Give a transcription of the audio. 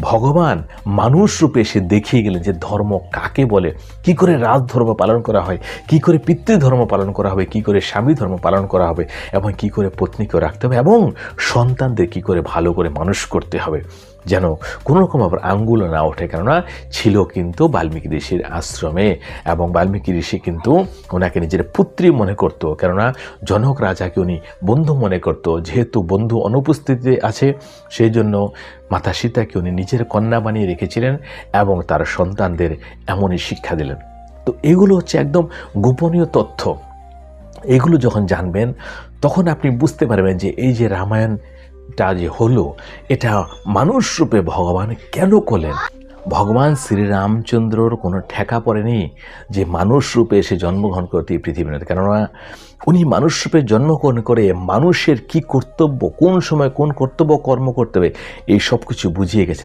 ভগবান মানুষ রূপে এসে দেখিয়ে গেলেন যে ধর্ম কাকে বলে, কি করে রাজধর্ম পালন করা হয়, কি করে পিতৃধর্ম পালন করা হবে, কি করে স্বামী ধর্ম পালন করা হবে, এবং কি করে পত্নীকেও রাখতে হবে, এবং সন্তানদের কি করে ভালো করে মানুষ করতে হবে, যেন কোনো রকম আবার আঙ্গুলও না ওঠে। কেননা ছিল কিন্তু বাল্মীকি ঋষির আশ্রমে, এবং বাল্মীকি ঋষি কিন্তু ওনাকে নিজের পুত্রী মনে করত। কেননা জনক রাজাকে উনি বন্ধু মনে করত, যেহেতু বন্ধু অনুপস্থিতিতে আছে সেই জন্য মাতা সীতাকে উনি নিজের কন্যা বানিয়ে রেখেছিলেন এবং তার সন্তানদের এমনই শিক্ষা দিলেন। তো এগুলো হচ্ছে একদম গোপনীয় তথ্য। এগুলো যখন জানবেন তখন আপনি বুঝতে পারবেন যে এই যে রামায়ণটা যে হলো, এটা মানুষ রূপে ভগবান কেন করলেন। ভগবান শ্রীরামচন্দ্রর কোনো ঠেকা পড়েনি যে মানুষ রূপে এসে জন্মগ্রহণ করতে এই পৃথিবীতে। কেননা উনি মানুষ রূপে জন্মগ্রহণ করে মানুষের কি কর্তব্য, কোন সময় কোন কর্তব্য কর্ম করতে হবে, এই সব কিছু বুঝিয়ে গেছে।